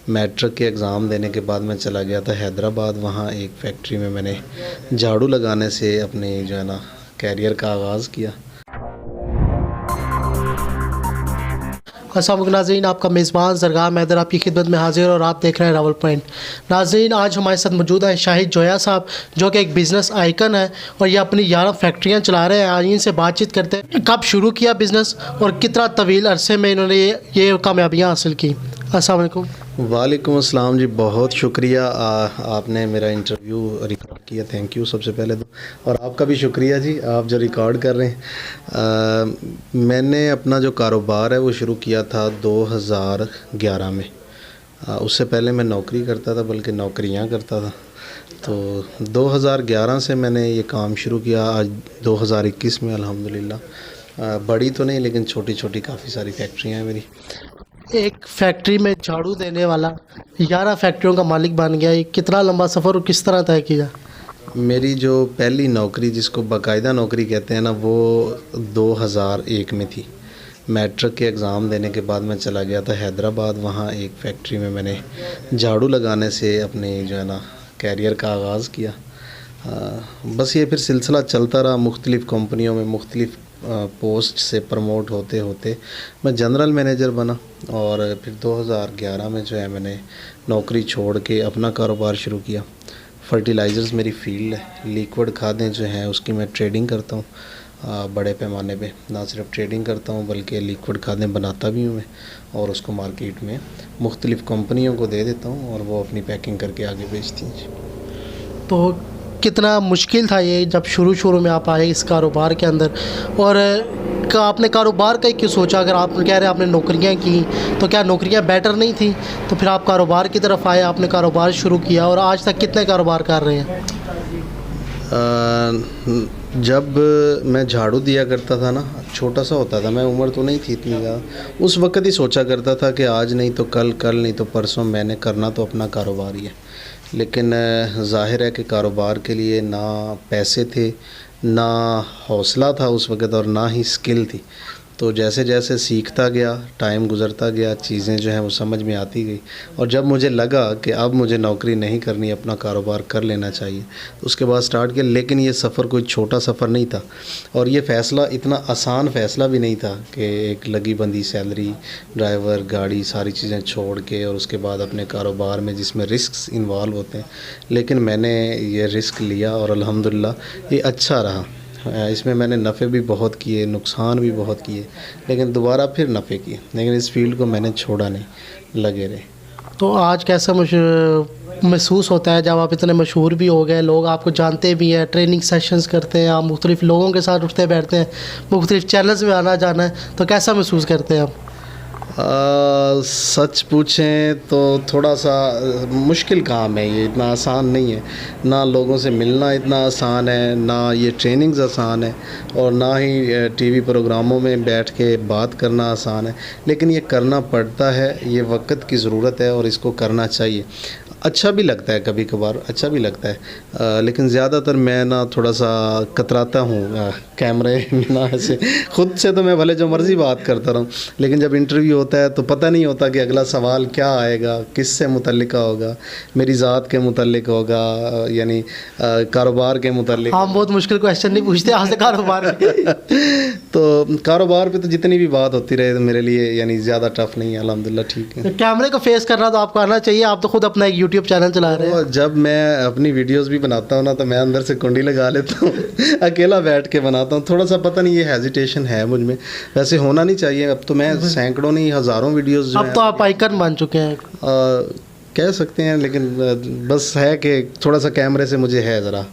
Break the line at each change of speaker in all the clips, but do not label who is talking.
Matric के exam देने के बाद मैं चला गया था हैदराबाद। वहाँ एक फैक्ट्री में मैंने झाड़ू लगाने से अपने जो है ना कैरियर का आगाज़ किया।
अस्सलाम वालेकुम नाज़रीन, आपका मेज़बान ज़रगार मैदर आपकी खिदमत में हाज़िर और आप देख रहे हैं रावल पॉइंट। नाज़रीन, आज हमारे साथ मौजूद हैं शाहिद जोया साहब, जो कि एक बिज़नेस आइकन है और ये अपनी 11 फैक्ट्रियाँ चला रहे हैं। आज इनसे बातचीत करते हैं कब शुरू किया बिज़नेस और कितना तवील अरसे में इन्होंने ये कामयाबियाँ हासिल की। अस्सलाम वालेकुम।
वालेकुम अस्सलाम जी, बहुत शुक्रिया आपने मेरा इंटरव्यू रिकॉर्ड किया, थैंक यू सबसे पहले तो। और आपका भी शुक्रिया जी, आप जो रिकॉर्ड कर रहे हैं। मैंने अपना जो कारोबार है वो शुरू किया था 2011 में। उससे पहले मैं नौकरी करता था, बल्कि नौकरियां करता था। तो 2011 से मैंने ये काम शुरू किया। आज 2021 में अल्हम्दुलिल्लाह, बड़ी तो नहीं लेकिन छोटी छोटी काफ़ी सारी फैक्ट्रियाँ हैं मेरी।
एक फैक्ट्री में झाड़ू देने वाला 11 फैक्ट्रियों का मालिक बन गया, ये कितना लंबा सफ़र और किस तरह तय किया?
मेरी जो पहली नौकरी, जिसको बाकायदा नौकरी कहते हैं ना, वो 2001 में थी। मैट्रिक के एग्ज़ाम देने के बाद मैं चला गया था हैदराबाद। वहाँ एक फैक्ट्री में मैंने झाड़ू लगाने से अपने जो है ना कैरियर का आगाज़ किया। बस ये फिर सिलसिला चलता रहा। मुख्तलिफ़ कंपनियों में मुख्तलिफ़ पोस्ट से प्रमोट होते होते मैं जनरल मैनेजर बना। और फिर 2011 में जो है मैंने नौकरी छोड़ के अपना कारोबार शुरू किया। फर्टिलाइज़र्स मेरी फ़ील्ड है। लिक्विड खादें जो हैं उसकी मैं ट्रेडिंग करता हूँ बड़े पैमाने पे। ना सिर्फ ट्रेडिंग करता हूँ बल्कि लिक्विड खादें बनाता भी हूँ मैं, और उसको मार्केट में मुख्तलिफ़ कंपनियों को दे देता हूँ और वो अपनी पैकिंग करके आगे बेचती हैं।
तो कितना मुश्किल था ये जब शुरू में आप आए इस कारोबार के अंदर, और आपने कारोबार का ही क्यों सोचा? अगर आप कह रहे हैं आपने नौकरियां की, तो क्या नौकरियां बेटर नहीं थी? तो फिर आप कारोबार की तरफ आए, आपने कारोबार शुरू किया और आज तक कितने कारोबार कर रहे हैं?
जब मैं झाड़ू दिया करता था ना, छोटा सा होता था मैं, उम्र तो नहीं थी इतनी ज़्यादा, उस वक़्त ही सोचा करता था कि आज नहीं तो कल, कल नहीं तो परसों मैंने करना तो अपना कारोबार ही है। लेकिन ज़ाहिर है कि कारोबार के लिए ना पैसे थे, ना हौसला था उस वक़्त, और ना ही स्किल थी। तो जैसे जैसे सीखता गया, टाइम गुज़रता गया, चीज़ें जो हैं वो समझ में आती गई। और जब मुझे लगा कि अब मुझे नौकरी नहीं करनी, अपना कारोबार कर लेना चाहिए, तो उसके बाद स्टार्ट किया। लेकिन ये सफ़र कोई छोटा सफ़र नहीं था, और ये फ़ैसला इतना आसान फ़ैसला भी नहीं था कि एक लगी बंदी सैलरी, ड्राइवर, गाड़ी, सारी चीज़ें छोड़ के और उसके बाद अपने कारोबार में जिसमें रिस्क इन्वॉल्व होते हैं। लेकिन मैंने ये रिस्क लिया और अल्हम्दुलिल्लाह ये अच्छा रहा। इसमें मैंने नफ़े भी बहुत किए, नुकसान भी बहुत किए, लेकिन दोबारा फिर नफ़े किए। लेकिन इस फील्ड को मैंने छोड़ा नहीं, लगे रहे।
तो आज कैसा महसूस होता है जब आप इतने मशहूर भी हो गए, लोग आपको जानते भी हैं, ट्रेनिंग सेशंस करते हैं, आप मुख्तलिफ़ लोगों के साथ उठते बैठते हैं, मुख्तलिफ़ चैनल्स में आना जाना है, तो कैसा महसूस करते हैं आप?
सच पूछें तो थोड़ा सा मुश्किल काम है ये, इतना आसान नहीं है। ना लोगों से मिलना इतना आसान है, ना ये ट्रेनिंग्स आसान है, और ना ही टीवी प्रोग्रामों में बैठ के बात करना आसान है। लेकिन ये करना पड़ता है, ये वक्त की ज़रूरत है और इसको करना चाहिए। अच्छा भी लगता है, कभी कभार अच्छा भी लगता है, लेकिन ज़्यादातर मैं ना थोड़ा सा कतराता हूँ कैमरे में ना। ऐसे ख़ुद से तो मैं भले जो मर्ज़ी बात करता रहूँ, लेकिन जब इंटरव्यू होता है तो पता नहीं होता कि अगला सवाल क्या आएगा, किससे मुतल्लिका होगा, मेरी ज़ात के मुतल्लिक होगा, यानी कारोबार के मुतल्लिक।
हम बहुत मुश्किल क्वेश्चन नहीं पूछते आपसे कारोबार
तो कारोबार पे तो जितनी भी बात होती रहे तो मेरे लिए यानी ज़्यादा टफ़ नहीं है, अल्हम्दुलिल्लाह ठीक है।
कैमरे को फेस करना तो आपको आना चाहिए, आप तो खुद अपना एक यूट्यूब चैनल चला रहे हैं।
जब मैं अपनी वीडियोस भी बनाता हूँ ना, तो मैं अंदर से कुंडी लगा लेता हूँ अकेला बैठ के बनाता हूँ। थोड़ा सा पता नहीं ये हेजिटेशन है मुझ में, वैसे होना नहीं चाहिए। अब तो मैं सैकड़ों नहीं हज़ारों वीडियोस
अब तो आप आइकन बन चुके हैं,
कह सकते हैं, लेकिन बस है कि थोड़ा सा कैमरे से मुझे है ज़रा।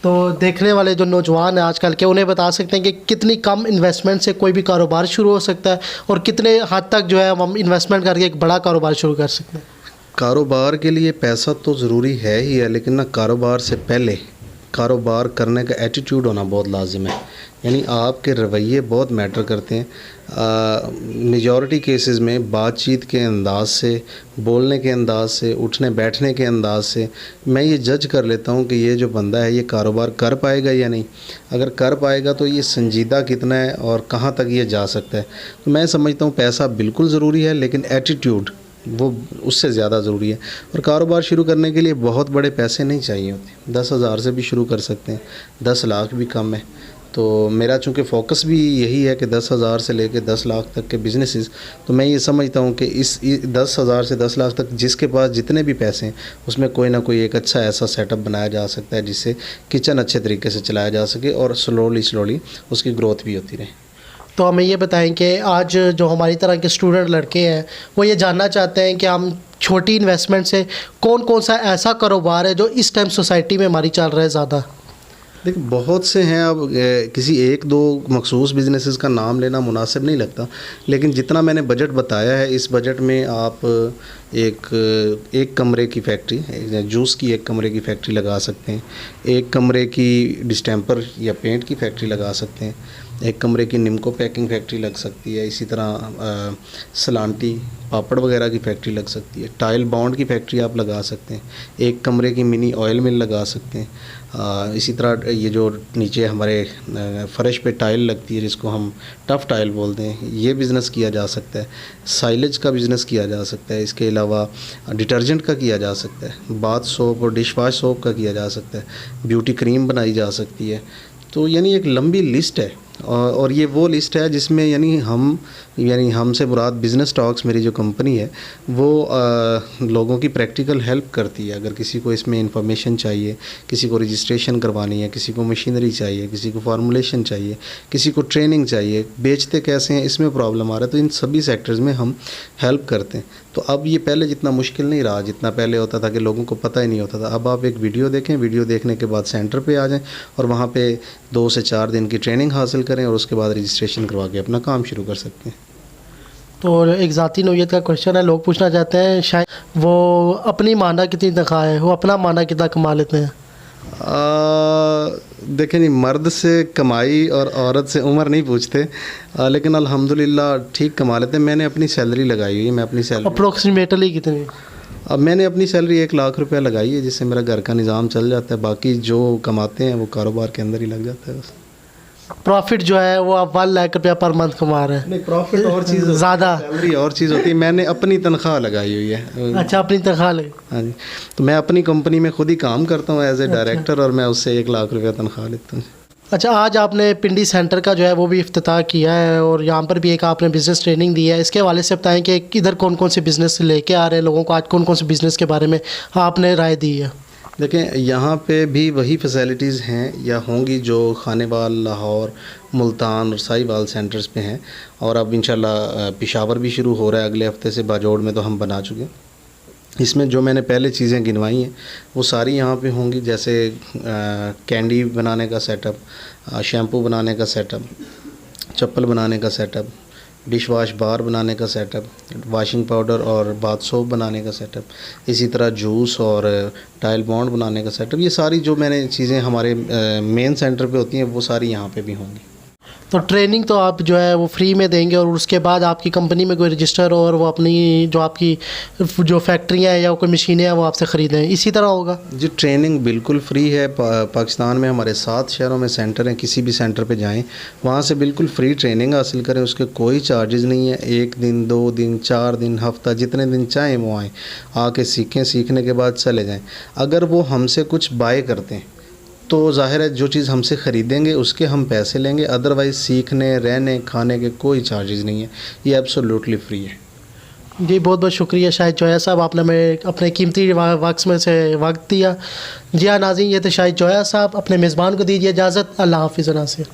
तो देखने वाले जो नौजवान हैं आजकल के, उन्हें बता सकते हैं कि कितनी कम इन्वेस्टमेंट से कोई भी कारोबार शुरू हो सकता है और कितने हद तक जो है हम इन्वेस्टमेंट करके एक बड़ा कारोबार शुरू कर सकते हैं?
कारोबार के लिए पैसा तो ज़रूरी है ही है, लेकिन ना कारोबार से पहले कारोबार करने का एटीट्यूड होना बहुत लाजिम है। यानी आपके रवैये बहुत मैटर करते हैं। मेजॉरिटी केसेस में बातचीत के अंदाज से, बोलने के अंदाज से, उठने बैठने के अंदाज से मैं ये जज कर लेता हूँ कि ये जो बंदा है ये कारोबार कर पाएगा या नहीं। अगर कर पाएगा तो ये संजीदा कितना है और कहाँ तक ये जा सकता है। तो मैं समझता हूँ पैसा बिल्कुल ज़रूरी है, लेकिन एटीट्यूड वो उससे ज़्यादा ज़रूरी है। और कारोबार शुरू करने के लिए बहुत बड़े पैसे नहीं चाहिए होते, 10,000 से भी शुरू कर सकते हैं, 10 लाख भी कम है। तो मेरा चूँकि फ़ोकस भी यही है कि 10,000 से लेकर 10 लाख तक के बिज़नेसेस, तो मैं ये समझता हूँ कि इस 10,000 से 10 लाख तक जिसके पास जितने भी पैसे हैं उसमें कोई ना कोई एक अच्छा ऐसा सेटअप बनाया जा सकता है जिससे किचन अच्छे तरीके से चलाया जा सके और स्लोली उसकी ग्रोथ भी होती रहे।
तो हमें ये बताएं कि आज जो हमारी तरह के स्टूडेंट लड़के हैं वो ये जानना चाहते हैं कि हम छोटी इन्वेस्टमेंट से कौन कौन सा ऐसा कारोबार है जो इस टाइम सोसाइटी में हमारी चल रहा है ज़्यादा।
देखिए बहुत से हैं, अब किसी एक दो मखसूस बिजनेसेस का नाम लेना मुनासिब नहीं लगता, लेकिन जितना मैंने बजट बताया है इस बजट में आप एक कमरे की फैक्ट्री, जूस की एक कमरे की फैक्ट्री लगा सकते हैं, एक कमरे की डिस्टेम्पर या पेंट की फैक्ट्री लगा सकते हैं, एक कमरे की निम्को पैकिंग फैक्ट्री लग सकती है, इसी तरह सलांटी पापड़ वगैरह की फैक्ट्री लग सकती है, टाइल बॉन्ड की फैक्ट्री आप लगा सकते हैं, एक कमरे की मिनी ऑयल मिल लगा सकते हैं। इसी तरह ये जो नीचे हमारे फ़र्श पे टाइल लगती है जिसको हम टफ़ टाइल बोलते हैं, ये बिज़नेस किया जा सकता है, साइलेज का बिज़नेस किया जा सकता है, इसके अलावा डिटर्जेंट का किया जा सकता है, बाथ सोप और डिश वाश सोप का किया जा सकता है, ब्यूटी क्रीम बनाई जा सकती है। तो यानी एक लंबी लिस्ट है और ये वो लिस्ट है जिसमें यानी हमसे मुराद बिज़नेस टॉक्स मेरी जो कंपनी है वो लोगों की प्रैक्टिकल हेल्प करती है। अगर किसी को इसमें इंफॉर्मेशन चाहिए, किसी को रजिस्ट्रेशन करवानी है, किसी को मशीनरी चाहिए, किसी को फार्मूलेशन चाहिए, किसी को ट्रेनिंग चाहिए, बेचते कैसे हैं इसमें प्रॉब्लम आ रहा है, तो इन सभी सेक्टर्स में हम हेल्प करते हैं। तो अब ये पहले जितना मुश्किल नहीं रहा, जितना पहले होता था कि लोगों को पता ही नहीं होता था। अब आप एक वीडियो देखें, वीडियो देखने के बाद सेंटर पे आ जाएं और वहाँ पे 2 से 4 दिन की ट्रेनिंग हासिल करें और उसके बाद रजिस्ट्रेशन करवा के अपना काम शुरू कर सकते हैं।
तो एक ज़ाती नौयत का क्वेश्चन है, लोग पूछना चाहते हैं शायद वो अपनी माना कितनी तनख्वाह है, वो अपना माना कितना कमा लेते हैं।
देखें नहीं, मर्द से कमाई और औरत से उम्र नहीं पूछते, लेकिन अल्हम्दुलिल्लाह ठीक कमा लेते हैं। मैंने अपनी सैलरी लगाई हुई है, मैं अपनी सैलरी
अप्रोक्सीमेटली कितनी?
अब मैंने अपनी सैलरी 1 लाख रुपया लगाई है जिससे मेरा घर का निज़ाम चल जाता है, बाकी जो कमाते हैं वो कारोबार के अंदर ही लग जाता है बस।
प्रॉफिट जो है वो आप 1 लाख रुपया पर मंथ कमा रहे हैं।
नहीं, प्रॉफिट और चीज़
ज़्यादा,
सैलरी और चीज़ होती है। मैंने अपनी तनख्वाह लगाई हुई है।
अच्छा, अपनी तनख्वाह लगी?
हाँ जी, तो मैं अपनी कंपनी में खुद ही काम करता हूँ एज ए डायरेक्टर और मैं उससे 1 लाख रुपया तनख्वाह लेता हूँ।
अच्छा, आज आपने पिंडी सेंटर का जो है वो भी इफ्तिताह किया है और यहाँ पर भी एक आपने बिज़नेस ट्रेनिंग दी है, इसके हवाले से बताएं कि इधर कौन कौन से बिज़नेस लेके आ रहे हैं लोगों को, आज कौन कौन से बिज़नेस के बारे में आपने राय दी है?
देखें, यहाँ पे भी वही फैसिलिटीज़ हैं या होंगी जो खानेवाल, लाहौर, मुल्तान और साहिवाल सेंटर्स पे हैं, और अब इंशाल्लाह पेशावर भी शुरू हो रहा है अगले हफ्ते से, बाजोड़ में तो हम बना चुके हैं। इसमें जो मैंने पहले चीज़ें गिनवाई हैं वो सारी यहाँ पे होंगी, जैसे कैंडी बनाने का सेटअप, शैम्पू बनाने का सेटअप, चप्पल बनाने का सेटअप, डिश वॉश बार बनाने का सेटअप, वॉशिंग पाउडर और बाथ सोप बनाने का सेटअप, इसी तरह जूस और टाइल बॉन्ड बनाने का सेटअप। ये सारी जो मैंने चीज़ें हमारे मेन सेंटर पे होती हैं वो सारी यहाँ पे भी होंगी।
तो ट्रेनिंग तो आप जो है वो फ्री में देंगे और उसके बाद आपकी कंपनी में कोई रजिस्टर और वो अपनी जो आपकी जो फैक्ट्रियाँ हैं या कोई मशीनें हैं वो आपसे ख़रीदें, इसी तरह होगा? जी,
ट्रेनिंग बिल्कुल फ्री है। पाकिस्तान में हमारे 7 शहरों में सेंटर हैं, किसी भी सेंटर पे जाएं, वहाँ से बिल्कुल फ्री ट्रेनिंग हासिल करें, उसके कोई चार्जेस नहीं है। 1 दिन, 2 दिन, 4 दिन, हफ्ता, जितने दिन चाहें वो आएँ, आके सीखें, सीखने के बाद चले जाएँ। अगर वो हमसे कुछ बाय करते हैं तो ज़ाहिर है जो चीज़ हमसे ख़रीदेंगे उसके हम पैसे लेंगे, अदरवाइज़ सीखने, रहने, खाने के कोई चार्जेस नहीं है, ये एब्सोल्युटली फ्री है।
जी, बहुत बहुत शुक्रिया शाहिद जोया साहब, आपने हमें अपने कीमती वक्त में से वक्त दिया। जी हाँ नाज़रीन, ये थे शाहिद जोया साहब। अपने मेज़बान को दीजिए इजाज़त। अल्लाह हाफ़िज़ नासिर।